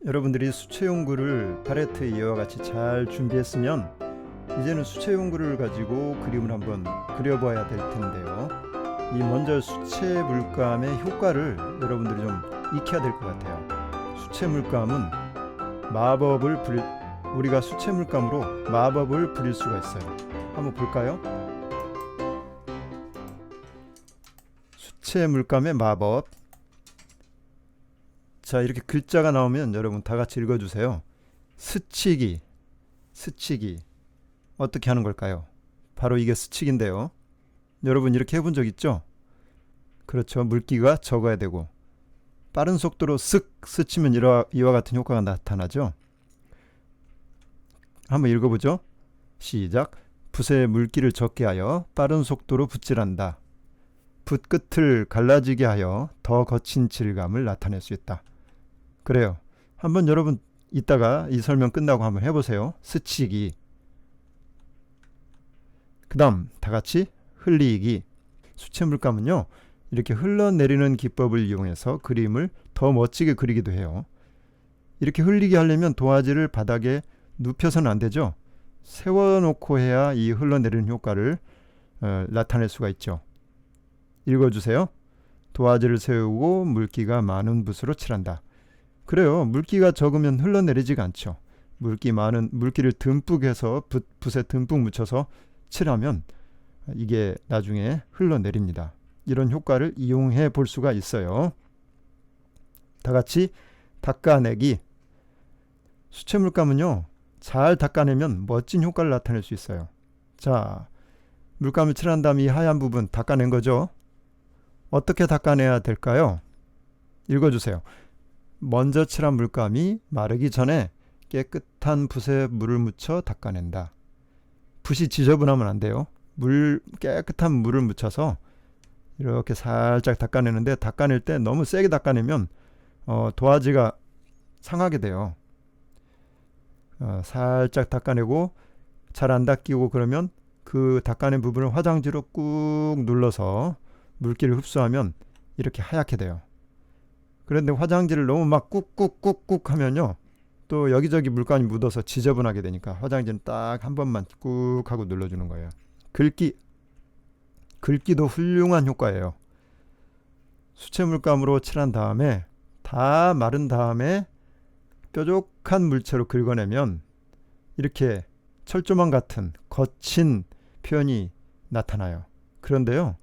여러분들이 수채용구를 팔레트에 이와 같이 잘 준비했으면 이제는 수채용구를 가지고 그림을 한번 그려봐야 될 텐데요. 이 먼저 수채 물감의 효과를 여러분들이 좀 익혀야 될 것 같아요. 수채 물감은 우리가 수채 물감으로 마법을 부릴 수가 있어요. 한번 볼까요? 수채 물감의 마법. 자, 이렇게 글자가 나오면 여러분 다 같이 읽어주세요. 스치기. 어떻게 하는 걸까요? 바로 이게 스치기인데요. 여러분 이렇게 해본 적 있죠? 그렇죠. 물기가 적어야 되고 빠른 속도로 쓱 스치면 이와 같은 효과가 나타나죠. 한번 읽어보죠. 시작. 붓에 물기를 적게 하여 빠른 속도로 붓질한다. 붓 끝을 갈라지게 하여 더 거친 질감을 나타낼 수 있다. 그래요. 한번 여러분 이따가 이 설명 끝나고 한번 해보세요. 스치기. 그 다음 다같이 흘리기. 수채 물감은요 이렇게 흘러내리는 기법을 이용해서 그림을 더 멋지게 그리기도 해요. 이렇게 흘리게 하려면 도화지를 바닥에 눕혀서는 안 되죠. 세워놓고 해야 이 흘러내리는 효과를 나타낼 수가 있죠. 읽어주세요. 도화지를 세우고 물기가 많은 붓으로 칠한다. 그래요. 물기가 적으면 흘러내리지가 않죠. 물기를 듬뿍 해서 붓에 듬뿍 묻혀서 칠하면 이게 나중에 흘러내립니다. 이런 효과를 이용해 볼 수가 있어요. 다같이 닦아내기. 수채 물감은요 잘 닦아내면 멋진 효과를 나타낼 수 있어요. 자, 물감을 칠한 다음 이 하얀 부분 닦아낸 거죠. 어떻게 닦아내야 될까요? 읽어주세요. 먼저 칠한 물감이 마르기 전에 깨끗한 붓에 물을 묻혀 닦아낸다. 붓이 지저분하면 안 돼요. 깨끗한 물을 묻혀서 이렇게 살짝 닦아내는데 닦아낼 때 너무 세게 닦아내면 도화지가 상하게 돼요. 살짝 닦아내고 잘 안 닦이고 그러면 그 닦아낸 부분을 화장지로 꾹 눌러서 물기를 흡수하면 이렇게 하얗게 돼요. 그런데 화장지를 너무 막 꾹꾹꾹꾹 하면요 또 여기저기 물감이 묻어서 지저분하게 되니까 화장지는 딱 한 번만 꾹 하고 눌러주는 거예요. 긁기도 훌륭한 효과예요. 수채 물감으로 칠한 다음에 다 마른 다음에 뾰족한 물체로 긁어내면 이렇게 철조망 같은 거친 표현이 나타나요. 그런데요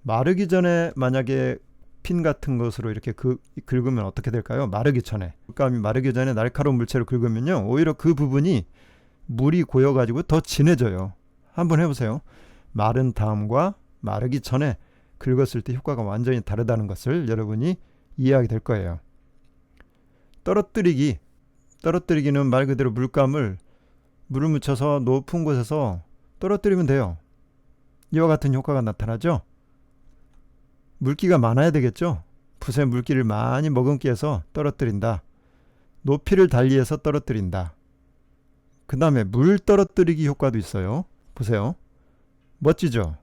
마르기 전에 만약에 핀 같은 것으로 이렇게 긁으면 어떻게 될까요? 마르기 전에 물감이 마르기 전에 날카로운 물체로 긁으면요 오히려 그 부분이 물이 고여가지고 더 진해져요. 한번 해보세요. 마른 다음과 마르기 전에 긁었을 때 효과가 완전히 다르다는 것을 여러분이 이해하게 될 거예요. 떨어뜨리기는 말 그대로 물감을 물을 묻혀서 높은 곳에서 떨어뜨리면 돼요. 이와 같은 효과가 나타나죠. 물기가 많아야 되겠죠. 붓에 물기를 많이 머금게 해서 떨어뜨린다. 높이를 달리해서 떨어뜨린다. 그 다음에 물 떨어뜨리기 효과도 있어요. 보세요. 멋지죠?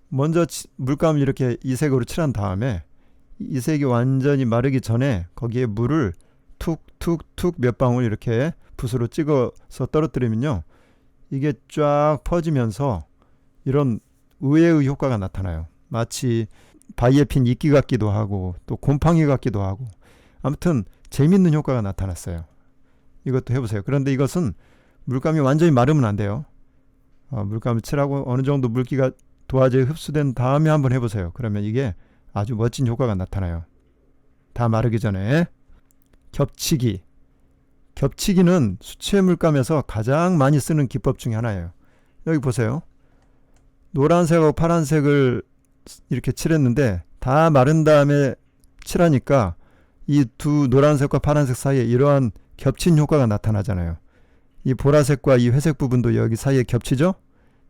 먼저 물감을 이렇게 이색으로 칠한 다음에 이색이 완전히 마르기 전에 거기에 물을 툭툭툭 몇 방울 이렇게 붓으로 찍어서 떨어뜨리면요 이게 쫙 퍼지면서 이런 의외의 효과가 나타나요. 마치 바위에 핀 이끼 같기도 하고 또 곰팡이 같기도 하고 아무튼 재밌는 효과가 나타났어요. 이것도 해보세요. 그런데 이것은 물감이 완전히 마르면 안 돼요. 물감을 칠하고 어느 정도 물기가 도화지에 흡수된 다음에 한번 해보세요. 그러면 이게 아주 멋진 효과가 나타나요. 다 마르기 전에. 겹치기는 수채 물감에서 가장 많이 쓰는 기법 중에 하나예요. 여기 보세요. 노란색하고 파란색을 이렇게 칠했는데 다 마른 다음에 칠하니까 이 두 노란색과 파란색 사이에 이러한 겹친 효과가 나타나잖아요. 이 보라색과 이 회색 부분도 여기 사이에 겹치죠?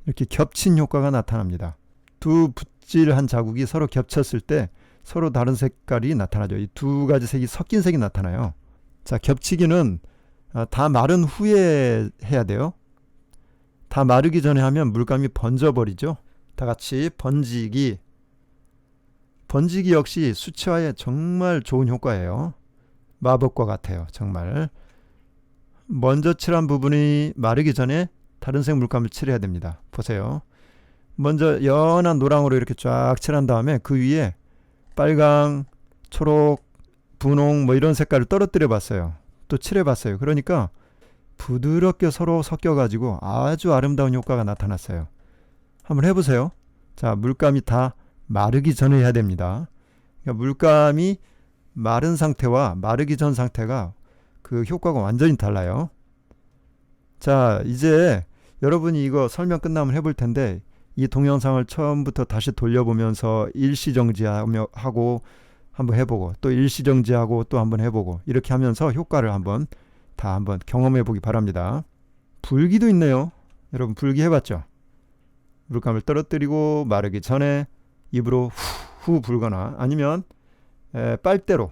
이렇게 겹친 효과가 나타납니다. 두 붓질한 자국이 서로 겹쳤을 때 서로 다른 색깔이 나타나죠. 이 두 가지 색이 섞인 색이 나타나요. 자, 겹치기는 다 마른 후에 해야 돼요. 다 마르기 전에 하면 물감이 번져버리죠. 다 같이 번지기. 번지기 역시 수채화에 정말 좋은 효과예요. 마법과 같아요. 정말. 먼저 칠한 부분이 마르기 전에 다른 색 물감을 칠해야 됩니다. 보세요. 먼저 연한 노랑으로 이렇게 쫙 칠한 다음에 그 위에 빨강, 초록, 분홍 뭐 이런 색깔을 떨어뜨려 봤어요. 또 칠해 봤어요. 그러니까 부드럽게 서로 섞여 가지고 아주 아름다운 효과가 나타났어요. 한번 해보세요. 자, 물감이 다 마르기 전에 해야 됩니다. 그러니까 물감이 마른 상태와 마르기 전 상태가 그 효과가 완전히 달라요. 자, 이제 여러분이 이거 설명 끝나면 해볼 텐데 이 동영상을 처음부터 다시 돌려보면서 일시정지하고 한번 해보고 또 일시정지하고 또 한번 해보고 이렇게 하면서 효과를 한번 경험해 보기 바랍니다. 불기도 있네요. 여러분 불기 해봤죠? 물감을 떨어뜨리고 마르기 전에 입으로 후 불거나 아니면 빨대로,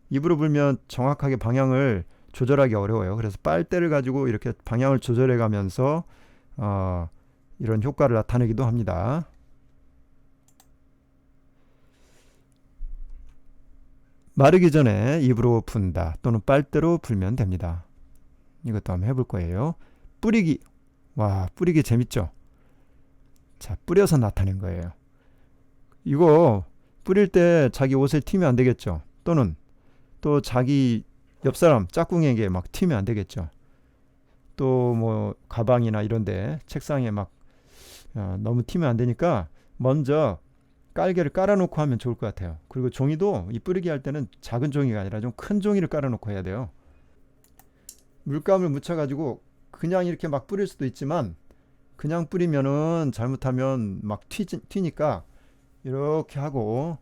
입으로 불면 정확하게 방향을 조절하기 어려워요. 그래서 빨대를 가지고 이렇게 방향을 조절해 가면서 이런 효과를 나타내기도 합니다. 마르기 전에 입으로 분다 또는 빨대로 불면 됩니다. 이것도 한번 해볼 거예요. 뿌리기. 와, 뿌리기 재밌죠? 자, 뿌려서 나타낸 거예요. 이거 뿌릴 때 자기 옷에 튀면 안 되겠죠? 또는 또 자기 옆사람 짝꿍에게 막 튀면 안 되겠죠? 또 뭐 가방이나 이런데 책상에 막 너무 튀면 안 되니까 먼저 깔개를 깔아놓고 하면 좋을 것 같아요. 그리고 종이도 이 뿌리기 할 때는 작은 종이가 아니라 좀 큰 종이를 깔아놓고 해야 돼요. 물감을 묻혀가지고 그냥 이렇게 막 뿌릴 수도 있지만 그냥 뿌리면은 잘못하면 막 튀니까 이렇게 하고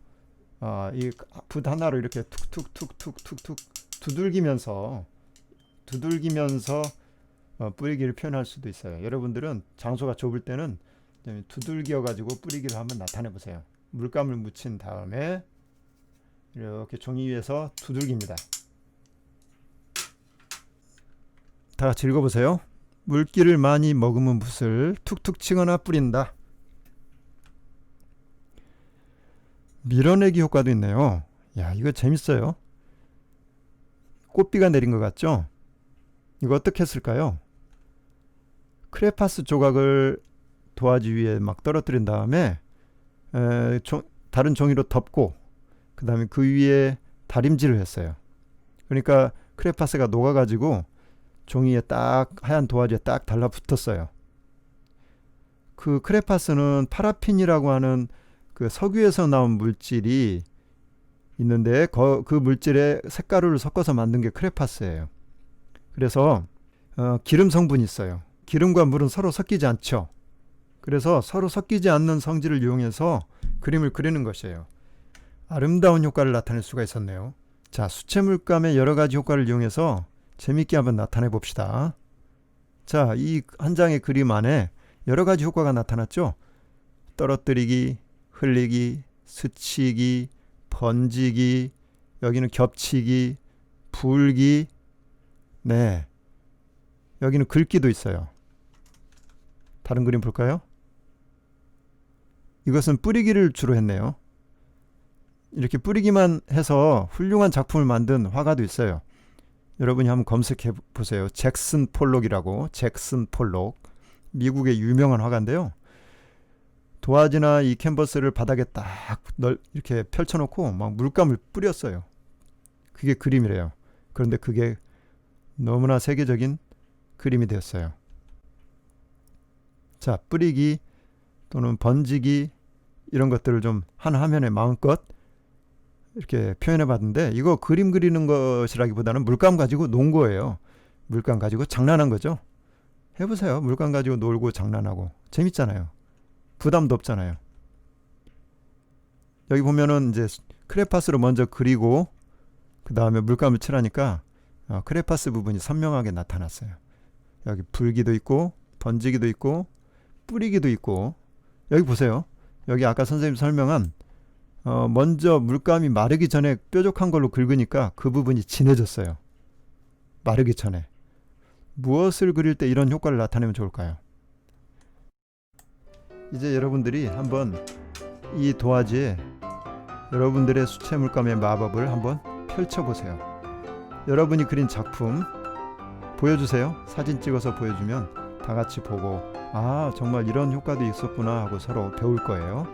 이 붓 하나로 이렇게 툭툭툭툭툭툭 두들기면서 뿌리기를 표현할 수도 있어요. 여러분들은 장소가 좁을 때는 두들겨 가지고 뿌리기를 한번 나타내 보세요. 물감을 묻힌 다음에 이렇게 종이 위에서 두들깁니다. 다 같이 읽어보세요. 물기를 많이 머금은 붓을 툭툭 치거나 뿌린다. 밀어내기 효과도 있네요. 야, 이거 재밌어요. 꽃비가 내린 것 같죠? 이거 어떻게 했을까요? 크레파스 조각을 도화지 위에 막 떨어뜨린 다음에 다른 종이로 덮고 그 다음에 그 위에 다림질을 했어요. 그러니까 크레파스가 녹아가지고 종이에 딱 하얀 도화지에 딱 달라붙었어요. 그 크레파스는 파라핀이라고 하는 그 석유에서 나온 물질이 있는데 그 물질에 색가루를 섞어서 만든 게 크레파스예요. 그래서 기름 성분이 있어요. 기름과 물은 서로 섞이지 않죠. 그래서 서로 섞이지 않는 성질을 이용해서 그림을 그리는 것이에요. 아름다운 효과를 나타낼 수가 있었네요. 자, 수채 물감의 여러 가지 효과를 이용해서 재밌게 한번 나타내 봅시다. 자, 이 한 장의 그림 안에 여러 가지 효과가 나타났죠. 떨어뜨리기, 흘리기, 스치기, 번지기, 여기는 겹치기, 불기, 네, 여기는 긁기도 있어요. 다른 그림 볼까요? 이것은 뿌리기를 주로 했네요. 이렇게 뿌리기만 해서 훌륭한 작품을 만든 화가도 있어요. 여러분이 한번 검색해 보세요. 잭슨 폴록이라고. 잭슨 폴록, 미국의 유명한 화가인데요. 도화지나 이 캔버스를 바닥에 딱 이렇게 펼쳐놓고 막 물감을 뿌렸어요. 그게 그림이래요. 그런데 그게 너무나 세계적인 그림이 되었어요. 자, 뿌리기 또는 번지기 이런 것들을 좀 한 화면에 마음껏 이렇게 표현해 봤는데 이거 그림 그리는 것이라기보다는 물감 가지고 논 거예요. 물감 가지고 장난한 거죠. 해보세요. 물감 가지고 놀고 장난하고 재밌잖아요. 부담도 없잖아요. 여기 보면은 이제 크레파스로 먼저 그리고 그 다음에 물감을 칠하니까 크레파스 부분이 선명하게 나타났어요. 여기 불기도 있고 번지기도 있고 뿌리기도 있고 여기 보세요. 여기 아까 선생님 설명한 먼저 물감이 마르기 전에 뾰족한 걸로 긁으니까 그 부분이 진해졌어요. 마르기 전에. 무엇을 그릴 때 이런 효과를 나타내면 좋을까요? 이제 여러분들이 한번 이 도화지에 여러분들의 수채 물감의 마법을 한번 펼쳐보세요. 여러분이 그린 작품 보여주세요. 사진 찍어서 보여주면 다 같이 보고 아 정말 이런 효과도 있었구나 하고 서로 배울 거예요.